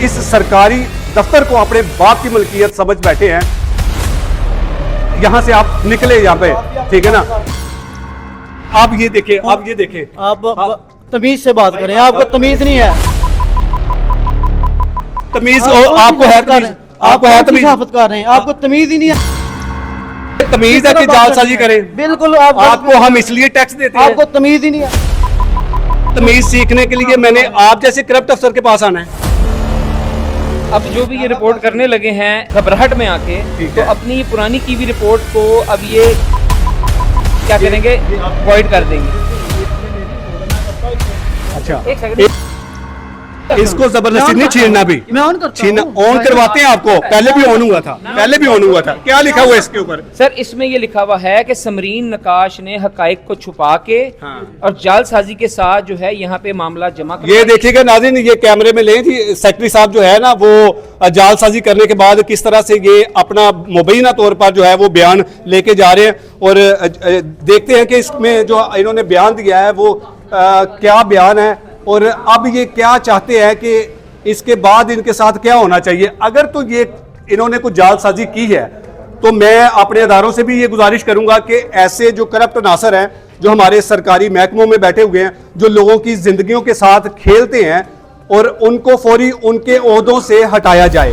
इस सरकारी दफ्तर को अपने बाप की मलकियत समझ बैठे हैं। यहां से आप निकले यहाँ पे, ठीक है ना। आप ये देखें, आप ये देखें, आप तमीज से बात करें, आपको तमीज नहीं है। तमीज आपको है, आपको है तमीज, कर रहे हैं, आपको तमीज ही नहीं है। तमीज है कि जालसाजी करें। बिल्कुल आपको हम इसलिए टैक्स देते हैं, आपको तमीज ही नहीं है। तमीज सीखने के लिए मैंने आप जैसे करप्ट अफसर के पास आना है। अब जो भी ये रिपोर्ट करने लगे हैं घबराहट में आके, तो अपनी ये पुरानी की हुई रिपोर्ट को अब ये क्या करेंगे, वॉइड कर देंगे। अच्छा, एक सेकंड, इसको जबरदस्ती नहीं छीनना भी, मैं ऑन करता छीनना हूं। ऑन करवाते हैं आपको। पहले भी ऑन हुआ था, पहले भी ऑन हुआ था। क्या लिखा हुआ है इसके ऊपर? सर इसमें ये लिखा हुआ है कि समरीन नकाश ने हकाइक को छुपा के और जालसाजी के साथ जो है यहाँ पे मामला जमा कर। ये देखिएगा नाज़रीन, ये कैमरे में ले थी सेक्रेटरी साहब जो है ना, वो जालसाजी करने के बाद किस तरह से ये अपना मुबैना तौर पर जो है वो बयान लेके जा रहे हैं। और देखते हैं कि इसमें जो इन्होंने बयान दिया है वो क्या बयान है, और अब ये क्या चाहते हैं कि इसके बाद इनके साथ क्या होना चाहिए। अगर तो ये इन्होंने कुछ जालसाजी की है तो मैं अपने अदारों से भी ये गुजारिश करूंगा कि ऐसे जो करप्ट अनासर हैं, जो हमारे सरकारी महकमों में बैठे हुए हैं, जो लोगों की जिंदगियों के साथ खेलते हैं, और उनको फौरी उनके ओहदों से हटाया जाए।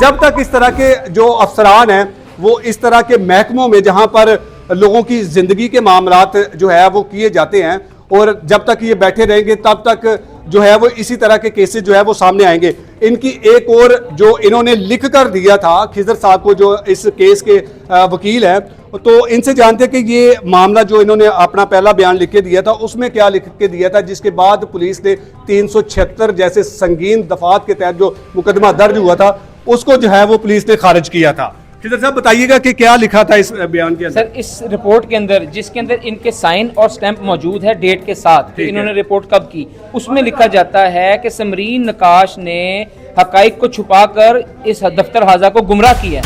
जब तक इस तरह के जो अफसरान हैं वो इस तरह के महकमों में जहां पर लोगों की जिंदगी के मामलात जो है वो किए जाते हैं, और जब तक ये बैठे रहेंगे तब तक जो है वो इसी तरह के केसेस जो है वो सामने आएंगे। इनकी एक और जो इन्होंने लिख कर दिया था खिजर साहब को, जो इस केस के वकील हैं, तो इनसे जानते हैं कि ये मामला जो इन्होंने अपना पहला बयान लिख के दिया था उसमें क्या लिख के दिया था, जिसके बाद पुलिस ने 376 जैसे संगीन दफात के तहत जो मुकदमा दर्ज हुआ था उसको जो है वो पुलिस ने खारिज किया था। खिजर साहब बताइएगा कि क्या लिखा था इस बयान के अंदर? सर इस रिपोर्ट के अंदर, जिसके अंदर इनके साइन और स्टैंप मौजूद है डेट के साथ कि इन्होंने रिपोर्ट कब की, उसमें लिखा जाता है कि समरीन नकाश ने हकाइक को छुपाकर इस दफ्तर हाजा को गुमराह किया।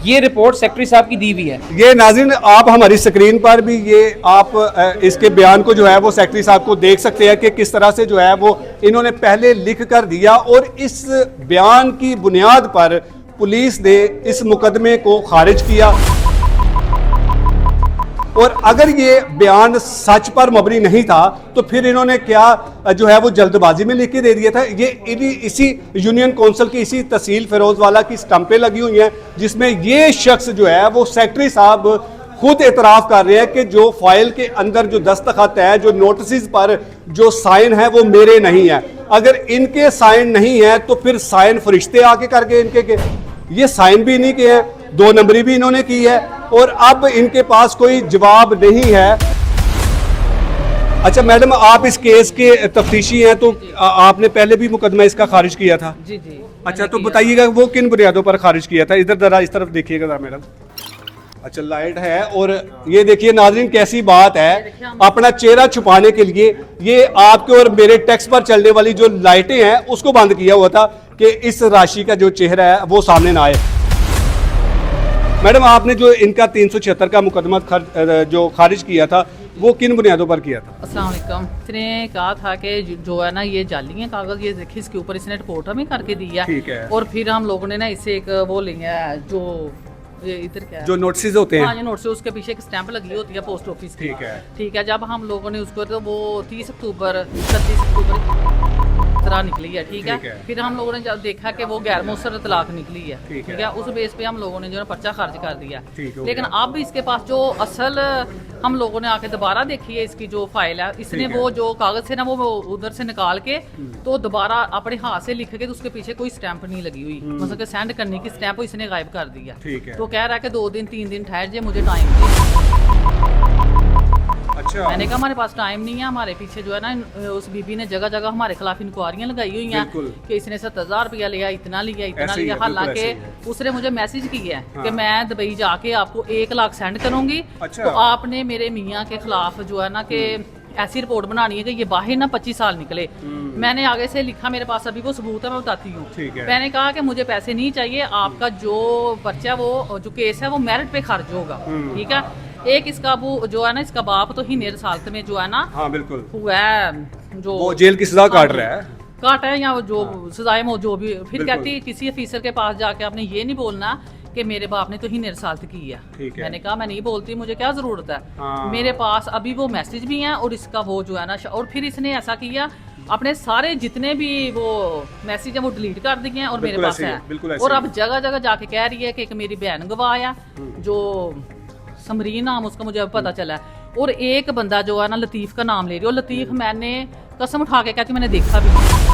ये रिपोर्ट सेक्रेटरी साहब की दी हुई है। ये नाज़रीन आप हमारी स्क्रीन पर भी ये आप इसके बयान को जो है वो सेक्रेटरी साहब को देख सकते हैं कि किस तरह से जो है वो इन्होंने पहले लिख कर दिया, और इस बयान की बुनियाद पर पुलिस ने इस मुकदमे को खारिज किया। और अगर ये बयान सच पर मबनी नहीं था तो फिर इन्होंने क्या जो है वो जल्दबाजी में लिख के दे दिया था। ये इसी यूनियन काउंसिल की इसी तहसील फिरोजवाला की स्टंपें लगी हुई हैं, जिसमें ये शख्स जो है वो सेक्रेटरी साहब खुद एतराफ़ कर रहे हैं कि जो फाइल के अंदर जो दस्तखत है, जो नोटिस पर जो साइन है वो मेरे नहीं है। अगर इनके साइन नहीं है तो फिर साइन फरिश्ते आके करके इनके के, ये साइन भी नहीं किए हैं, 2 नंबरी भी इन्होंने की है, और अब इनके पास कोई जवाब नहीं है। अच्छा मैडम, आप इस केस के तफ्तीशी हैं, तो आपने पहले भी मुकदमा इसका खारिज किया था? जी जी। अच्छा, तो बताइएगा वो किन बुनियादों पर खारिज किया था? इधर जरा इस तरफ देखिएगा मैडम। अच्छा, लाइट है, और ये देखिए नाज़रीन कैसी बात है, अपना चेहरा छुपाने के लिए ये आपके और मेरे टैक्स पर चलने वाली जो लाइटें हैं उसको बंद किया हुआ था कि इस राशि का जो चेहरा है वो सामने ना आए। मैडम, आपने जो इनका 376 का मुकदमा जो खारिज किया था वो किन बुनियादों पर किया था? अस्सलाम वालेकुम। इसने कहा था कि जो है ना ये जाली है कागज, ये देखिए इसके ऊपर इसने रिपोर्ट हमें करके दिया, ठीक है। और फिर हम लोगों ने ना इसे एक वो लिया है, जो ये इधर क्या है, जो नोटिस होते हैं, हाँ, जो नोटिस, उसके पीछे एक स्टैंप लगी होती है पोस्ट ऑफिस की। ठीक है। जब हम लोगों ने उसको, तो वो 30 अक्टूबर 31 अक्टूबर तरह निकली है, ठीक है। फिर हम लोगों ने जब देखा कि वो गैर मुसर तलाक निकली है, ठीक है, उस बेस पे हम लोगों ने जो है पर्चा खारिज कर दिया। लेकिन अब इसके पास जो असल हम लोगों ने आके दोबारा देखी है इसकी जो फाइल है, इसने वो जो कागज थे ना वो उधर से निकाल के तो दोबारा अपने हाथ से लिख के, तो उसके पीछे कोई स्टैंप नहीं लगी हुई, मतलब सेंड करने की स्टैंप इसने गायब कर दिया। तो कह रहा है कि 2 दिन 3 दिन ठहर जाए, मुझे टाइम दे। अच्छा। मैंने कहा हमारे पास टाइम नहीं है, हमारे पीछे जो है ना उस बीबी ने जगह जगह हमारे खिलाफ इंक्वायरियां लगाई हुई हैं कि इसने 70,000 रुपया लिया, इतना लिया। हालांकि उसने मुझे मैसेज किया है कि मैं दुबई जाके आपको 1 लाख सेंड करूंगी। तो आपने मेरे मियाँ के खिलाफ जो है ना कि ऐसी रिपोर्ट बनानी है कि ये बाहर ना 25 साल निकले। मैंने आगे से लिखा, मेरे पास अभी वो सबूत है, मैं बताती हूँ। मैंने कहा कि मुझे पैसे नहीं चाहिए, आपका जो पर्चा वो जो केस है वो मेरिट पे खर्च होगा, ठीक है। एक इसका वो जो है ना, इसका बाप तो ही निर सालत में जो है ना, हाँ बिल्कुल हुआ है जो वो जेल की सजा काट रहा है। काट है या जो सजाए में जो भी, फिर कहती है किसी ऑफिसर के पास जाके आपने ये नहीं बोलना कि मेरे बाप ने तो ही निरसालत की है। मैंने कहा मैं नहीं बोलती, मुझे क्या जरूरत है। मेरे पास अभी वो मैसेज भी हैं और इसका वो जो है ना, और फिर इसने ऐसा किया अपने सारे जितने भी वो मैसेज है वो डिलीट कर दिए हैं और मेरे पास है। और अब जगह जगह जाके कह रही है कि एक मेरी बहन गवाह है जो समरीन नाम उसका मुझे अब पता चला है, और एक बंदा जो है ना लतीफ का नाम ले रही है, और लतीफ मैंने कसम उठा के कहती मैंने देखा भी नहीं।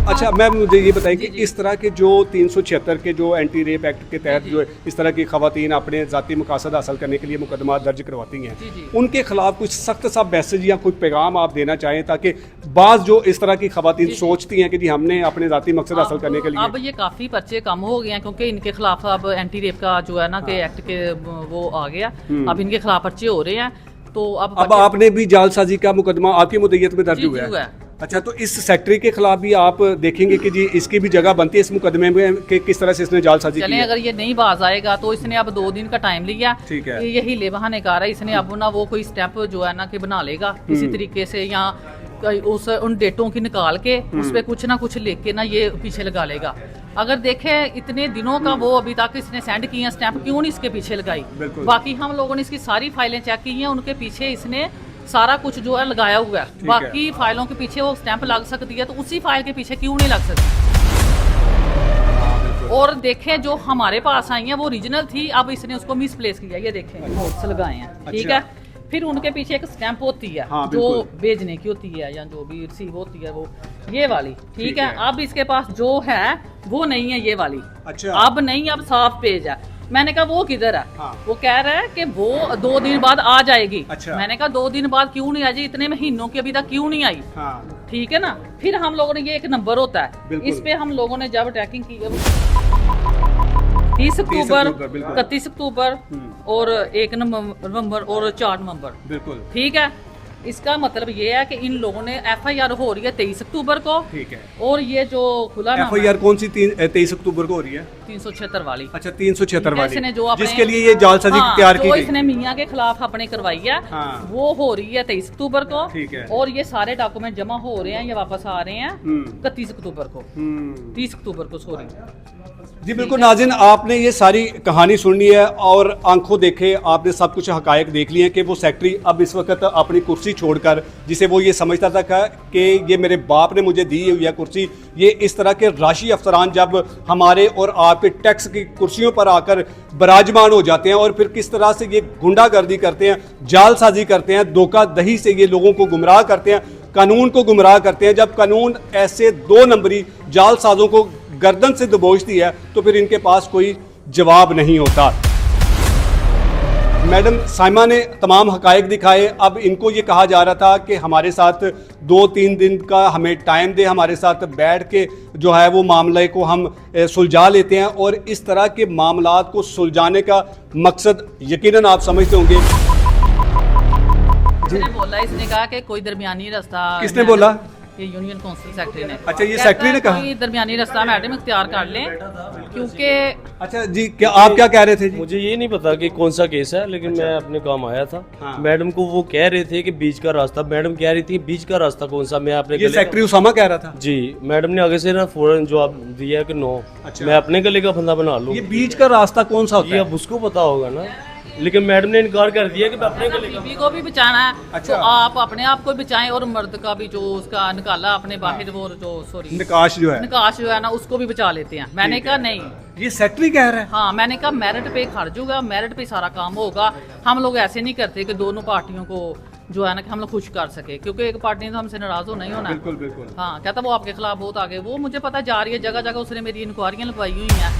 अच्छा मैम मुझे ये बताइए कि इस तरह के जो 376 के जो एंटी रेप एक्ट के तहत जो इस तरह की खवातीन अपने ज़ाती मकासद हासिल करने के लिए मुकदमा दर्ज करवाती हैं, उनके खिलाफ कुछ सख्त सा मैसेज या कोई पैगाम आप देना चाहें ताकि बाज़ जो इस तरह की खवातीन सोचती हैं कि जी हमने अपने ज़ाती मकसद हासिल करने के लिए, अब ये काफ़ी पर्चे कम हो गए हैं क्योंकि इनके खिलाफ अब एंटी रेप का जो है ना कि एक्ट के वो आ गया, अब इनके खिलाफ पर्चे हो रहे हैं। तो अब आपने भी जालसाजी का मुकदमा आपकी मुद्दत में दर्ज हुआ है। अच्छा, तो इस सेक्रेटरी के खिलाफ भी आप देखेंगे कि जी इसकी भी जगह बनती है इस मुकदमे में कि किस तरह से इसने जालसाजी की है? अगर ये नहीं बाज आएगा तो इसने अब 2 दिन का टाइम लिया, ठीक है, यही ले बहाने का रहा है इसने अब ना वो कोई स्टेप जो है ना कि बना लेगा इसी तरीके से, या उस उन डेटों की निकाल के उस पे कुछ ना कुछ लेके ना ये पीछे लगा लेगा। अगर देखे इतने दिनों का वो अभी तक इसने सेंड किया स्टैंप, क्यों नहीं इसके पीछे लगाई? बाकी हम लोगों ने इसकी सारी फाइलें चेक की हैं, उनके पीछे इसने सारा कुछ जो है लगाया हुआ है। बाकी फाइलों के पीछे वो स्टैंप लग सकती है तो उसी फाइल के पीछे क्यों नहीं लग सकती? और देखें जो हमारे पास आई है वो ओरिजिनल थी, अब इसने उसको मिसप्लेस किया। ये देखें नोट्स लगाए हैं, ठीक है। फिर उनके पीछे एक स्टैंप होती है जो भेजने की होती है या जो भी रिसीव होती है वो ये वाली, ठीक है। अब इसके पास जो है वो नहीं है ये वाली। अच्छा। अब नहीं, अब साफ पेज है। मैंने कहा वो किधर है? वो कह रहा है कि वो 2 दिन बाद आ जाएगी। अच्छा। मैंने कहा 2 दिन बाद क्यों नहीं आ जाएगी? इतने महीनों की अभी तक क्यों नहीं आई? ठीक है ना। फिर हम लोगों ने ये एक नंबर होता है, इस पे हम लोगों ने जब ट्रैकिंग की 30 अक्टूबर, 31 अक्टूबर और 1 नवंबर और 4 नवंबर, बिल्कुल ठीक है। इसका मतलब ये है कि इन लोगों ने FIR हो रही है 23 अक्टूबर को, ठीक है। और ये जो खुला FIR कौन सी 23 अक्टूबर को हो रही है? 376 वाली। अच्छा, 376 वाली, इसने जो जिसके लिए ये जालसाजी तैयार की गई, इसने मियां के खिलाफ अपने करवाई है, वो हो रही है 23 अक्टूबर को, ठीक है। और ये सारे डॉक्यूमेंट जमा हो रहे हैं, ये वापस आ रहे हैं 31 अक्टूबर को, 30 अक्टूबर को, सॉरी जी। बिल्कुल नाज़रीन, आपने ये सारी कहानी सुननी है और आंखों देखे आपने सब कुछ हकायक देख लिए हैं कि वो सेक्रेटरी अब इस वक्त अपनी कुर्सी छोड़कर, जिसे वो ये समझता था कि ये मेरे बाप ने मुझे दी हुई है कुर्सी, ये इस तरह के राशि अफसरान जब हमारे और आपके टैक्स की कुर्सियों पर आकर विराजमान हो जाते हैं और फिर किस तरह से ये गुंडागर्दी करते हैं, जालसाजी करते हैं, धोखाधड़ी से ये लोगों को गुमराह करते हैं, कानून को गुमराह करते हैं। जब कानून ऐसे 2 नंबरी जालसाजों को गर्दन से दबोचती है तो फिर इनके पास कोई जवाब नहीं होता। मैडम साइमा ने तमाम हकायक दिखाए। अब इनको ये कहा जा रहा था कि हमारे साथ 2-3 दिन का हमें टाइम दे, हमारे साथ बैठ के जो है वो मामले को हम सुलझा लेते हैं, और इस तरह के मामलात को सुलझाने का मकसद यकीनन आप समझते होंगे। इसने बोला, इसने कहा कि कोई दरमियानी रास्ता। किसने बोला? ये यूनियन काउंसिल सेक्रेटरी ने। अच्छा, ये सेक्रेटरी ने कहा दरमियानी रास्ता मैडम इख्तियार कर लें क्योंकि। अच्छा जी, क्या आप क्या कह रहे थे जी? मुझे ये नहीं पता कि कौन सा केस है, लेकिन मैं अपने काम आया था। मैडम को वो कह रहे थे कि बीच का रास्ता, मैडम कह रही थी बीच का रास्ता कौन सा? मैं अपने ये सेक्रेटरी उसामा कह रहा था जी। मैडम ने आगे से ना फौरन जवाब दिया कि नो। अच्छा। मैं अपने गले का फंदा बना लूं। ये बीच का रास्ता कौन सा होता है? ये अब उसको पता होगा ना, लेकिन मैडम ने इनकार कर दिया कि मैं अपने बीवी को भी बचाना है। अच्छा। तो आप अपने आप को बचाएं और मर्द का भी जो उसका निकाला अपने बाहर वो जो सॉरी निकाश जो है ना उसको भी बचा लेते हैं। मैंने कहा नहीं, ये सेक्रेटरी कह रहा है। हाँ, मैंने कहा मेरिट पे खर्च होगा, मेरिट पे सारा काम होगा। हम लोग ऐसे नहीं करते कि दोनों पार्टियों को जो है ना कि हम लोग खुश कर सके, क्योंकि एक पार्टी ने तो हमसे नाराज होना ही होना। बिल्कुल बिल्कुल। हाँ, कहता वो आपके खिलाफ बहुत आगे, वो मुझे पता जा रही है, जगह जगह उसने मेरी इंक्वायरियां लगवाई हुई हैं,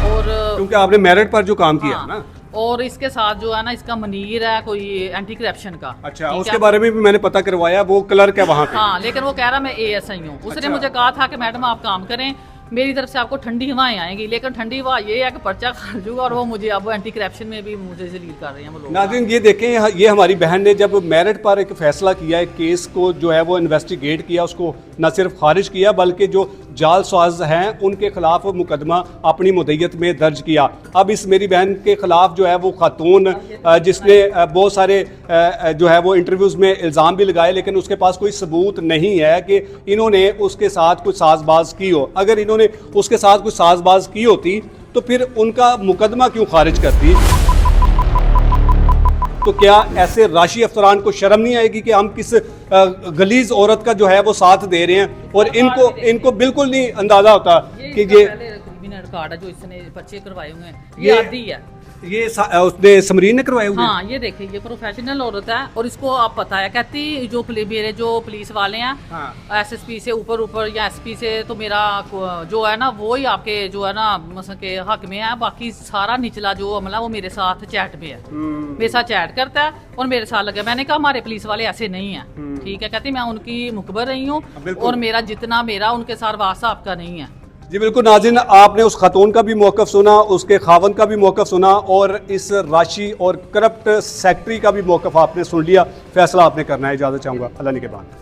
और क्योंकि आपने मेरिट पर जो काम किया ना। और इसके साथ जो है ना इसका मनीर है कोई एंटी करप्शन का। अच्छा, उसके बारे में भी मैंने पता करवाया, वो क्लर्क है वहाँ पे। हाँ, लेकिन वो कह रहा मैं ASI हूँ। उसने मुझे कहा था कि मैडम आप काम करें, मेरी तरफ से आपको ठंडी हवाएं आएंगी, लेकिन ठंडी हवा ये है कि पर्चा खर्च होगा और वो मुझे अब एंटी करप्शन में भी मुझे जलील कर रहे हैं वो लोग। नाज़रीन ये देखें, ये हमारी बहन ने जब मेरिट पर एक फैसला किया है, केस को जो है वो इन्वेस्टिगेट किया, उसको न सिर्फ खारिज किया बल्कि जो जालसाज हैं उनके खिलाफ मुकदमा अपनी मुद्दत में दर्ज किया। अब इस मेरी बहन के खिलाफ जो है वो खातून जिसने बहुत सारे जो है वो इंटरव्यूज़ में इल्ज़ाम भी लगाए, लेकिन उसके पास कोई सबूत नहीं है कि इन्होंने उसके साथ कुछ साजबाज की हो। अगर इन्होंने उसके साथ कुछ साजबाज की होती तो फिर उनका मुकदमा क्यों खारिज करती? तो क्या ऐसे राशि अफसरान को शर्म नहीं आएगी कि हम किस गलीज औरत का जो है वो साथ दे रहे हैं और इनको बिल्कुल नहीं अंदाजा होता कि ये क्रिमिनल रिकॉर्ड है जो इसने पर्चे करवाए हुए हैं, ये आदि है। ये उसने समरीन ने करवाए हुए हैं? हाँ ये देखिए, ये प्रोफेशनल औरत है और इसको आप पता है, कहती जो मेरे जो पुलिस वाले हैं हाँ। एसएसपी से ऊपर या एसपी से तो मेरा जो है ना वो ही आपके जो है ना मसलन के हक में है, बाकी सारा निचला जो अमला वो मेरे साथ चैट में है, मेरे साथ चैट करता है और मेरे साथ लगा। मैंने कहा हमारे पुलिस वाले ऐसे नहीं है, ठीक है। कहती मैं उनकी मुखबर रही हूँ और मेरा जितना मेरा उनके साथ वास्ता आपका नहीं है। जी बिल्कुल नाज़रीन, आपने उस खातून का भी मौक़िफ़ सुना, उसके खावंद का भी मौक़िफ़ सुना और इस राशि और करप्ट सेक्रेटरी का भी मौक़िफ़ आपने सुन लिया। फैसला आपने करना है। इजाज़त चाहूँगा, अल्लाह ने के बाद।